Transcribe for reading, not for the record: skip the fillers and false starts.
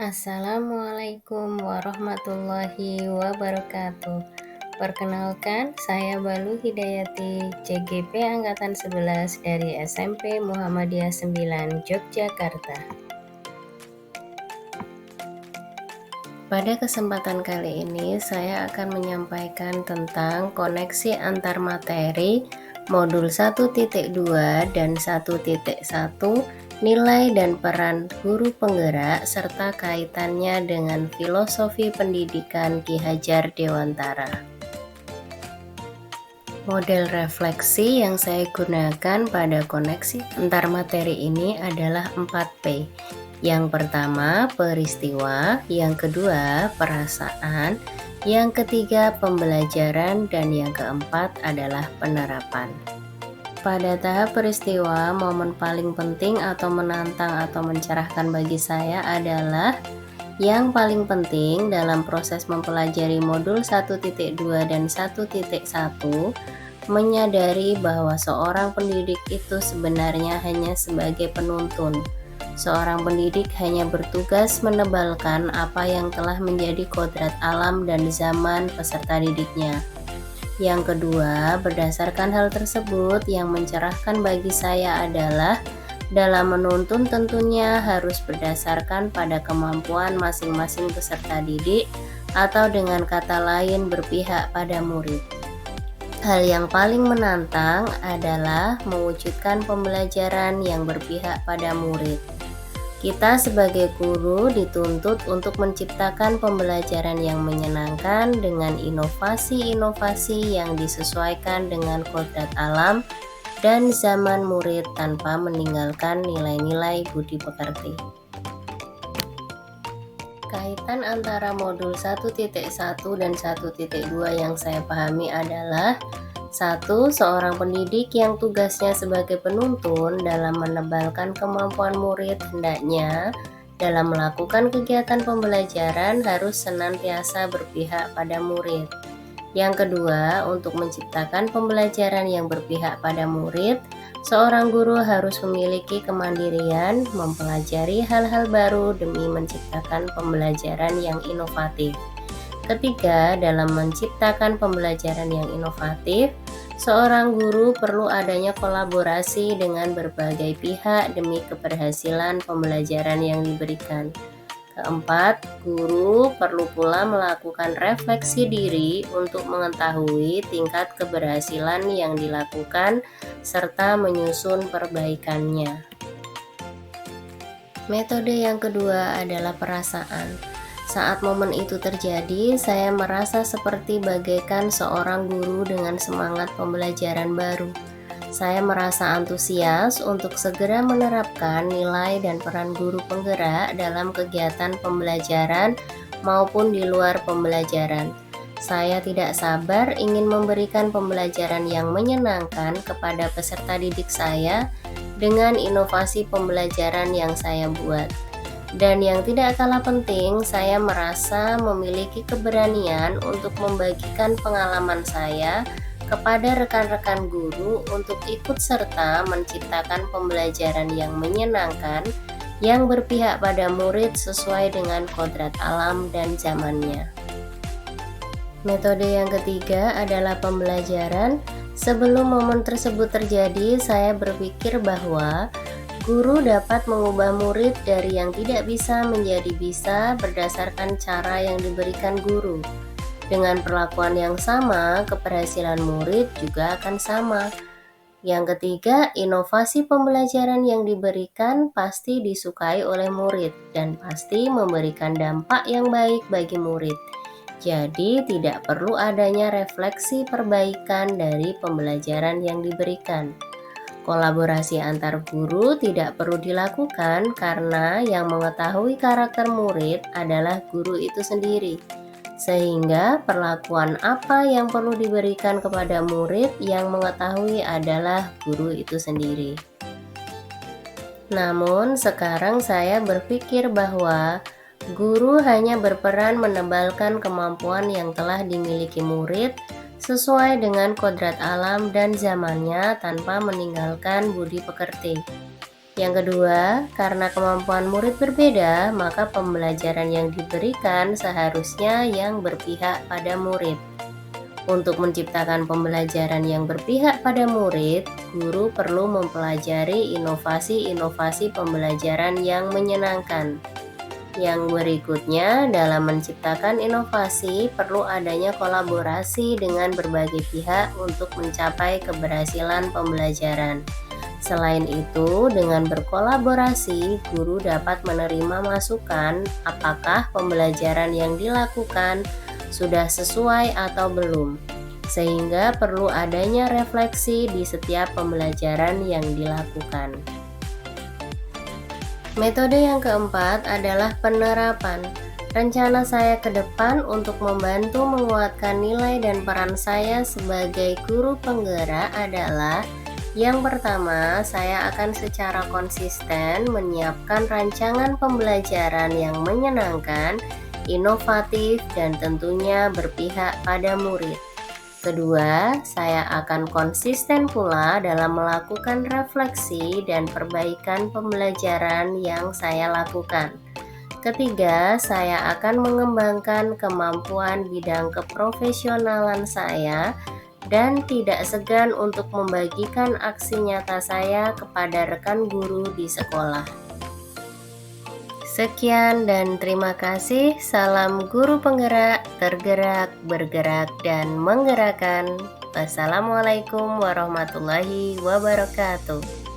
Assalamualaikum warahmatullahi wabarakatuh. Perkenalkan, saya Balu Hidayati, CGP Angkatan 11 dari SMP Muhammadiyah 9, Yogyakarta. Pada kesempatan kali ini, saya akan menyampaikan tentang koneksi antar materi modul 1.2 dan 1.1, nilai dan peran guru penggerak, serta kaitannya dengan filosofi pendidikan Ki Hajar Dewantara. Model refleksi yang saya gunakan pada koneksi antar materi ini adalah 4P. Yang pertama, peristiwa, yang kedua, perasaan, yang ketiga, pembelajaran, dan yang keempat adalah penerapan. Pada tahap peristiwa, momen paling penting atau menantang atau mencerahkan bagi saya adalah yang paling penting dalam proses mempelajari modul 1.2 dan 1.1, menyadari bahwa seorang pendidik itu sebenarnya hanya sebagai penuntun. Seorang pendidik hanya bertugas menebalkan apa yang telah menjadi kodrat alam dan zaman peserta didiknya. Yang kedua, berdasarkan hal tersebut, yang mencerahkan bagi saya adalah dalam menuntun tentunya harus berdasarkan pada kemampuan masing-masing peserta didik, atau dengan kata lain berpihak pada murid. Hal yang paling menantang adalah mewujudkan pembelajaran yang berpihak pada murid. Kita sebagai guru dituntut untuk menciptakan pembelajaran yang menyenangkan dengan inovasi-inovasi yang disesuaikan dengan kodrat alam dan zaman murid tanpa meninggalkan nilai-nilai budi pekerti. Kaitan antara modul 1.1 dan 1.2 yang saya pahami adalah: 1. Seorang pendidik yang tugasnya sebagai penuntun dalam menebalkan kemampuan murid hendaknya dalam melakukan kegiatan pembelajaran harus senantiasa berpihak pada murid. Yang kedua, untuk menciptakan pembelajaran yang berpihak pada murid, seorang guru harus memiliki kemandirian mempelajari hal-hal baru demi menciptakan pembelajaran yang inovatif. Ketiga, dalam menciptakan pembelajaran yang inovatif, seorang guru perlu adanya kolaborasi dengan berbagai pihak demi keberhasilan pembelajaran yang diberikan. Keempat, guru perlu pula melakukan refleksi diri untuk mengetahui tingkat keberhasilan yang dilakukan serta menyusun perbaikannya. Metode yang kedua adalah perasaan. Saat momen itu terjadi, saya merasa seperti bagaikan seorang guru dengan semangat pembelajaran baru. Saya merasa antusias untuk segera menerapkan nilai dan peran guru penggerak dalam kegiatan pembelajaran maupun di luar pembelajaran. Saya tidak sabar ingin memberikan pembelajaran yang menyenangkan kepada peserta didik saya dengan inovasi pembelajaran yang saya buat. Dan yang tidak kalah penting, saya merasa memiliki keberanian untuk membagikan pengalaman saya kepada rekan-rekan guru untuk ikut serta menciptakan pembelajaran yang menyenangkan, yang berpihak pada murid sesuai dengan kodrat alam dan zamannya. Metode yang ketiga adalah pembelajaran. Sebelum momen tersebut terjadi, saya berpikir bahwa guru dapat mengubah murid dari yang tidak bisa menjadi bisa berdasarkan cara yang diberikan guru. Dengan perlakuan yang sama, keberhasilan murid juga akan sama. Yang ketiga, inovasi pembelajaran yang diberikan pasti disukai oleh murid dan pasti memberikan dampak yang baik bagi murid. Jadi, tidak perlu adanya refleksi perbaikan dari pembelajaran yang diberikan. Kolaborasi antar guru tidak perlu dilakukan karena yang mengetahui karakter murid adalah guru itu sendiri. Sehingga perlakuan apa yang perlu diberikan kepada murid yang mengetahui adalah guru itu sendiri. Namun sekarang saya berpikir bahwa guru hanya berperan menebalkan kemampuan yang telah dimiliki murid sesuai dengan kodrat alam dan zamannya tanpa meninggalkan budi pekerti. Yang kedua, karena kemampuan murid berbeda, maka pembelajaran yang diberikan seharusnya yang berpihak pada murid. Untuk menciptakan pembelajaran yang berpihak pada murid, guru perlu mempelajari inovasi-inovasi pembelajaran yang menyenangkan. Yang berikutnya, dalam menciptakan inovasi, perlu adanya kolaborasi dengan berbagai pihak untuk mencapai keberhasilan pembelajaran. Selain itu, dengan berkolaborasi, guru dapat menerima masukan apakah pembelajaran yang dilakukan sudah sesuai atau belum, sehingga perlu adanya refleksi di setiap pembelajaran yang dilakukan. Metode yang keempat adalah penerapan. Rencana saya ke depan untuk membantu menguatkan nilai dan peran saya sebagai guru penggerak adalah: yang pertama, saya akan secara konsisten menyiapkan rancangan pembelajaran yang menyenangkan, inovatif, dan tentunya berpihak pada murid. Kedua, saya akan konsisten pula dalam melakukan refleksi dan perbaikan pembelajaran yang saya lakukan. Ketiga, saya akan mengembangkan kemampuan bidang keprofesionalan saya dan tidak segan untuk membagikan aksi nyata saya kepada rekan guru di sekolah. Sekian dan terima kasih. Salam guru penggerak, tergerak, bergerak, dan menggerakkan. Wassalamualaikum warahmatullahi wabarakatuh.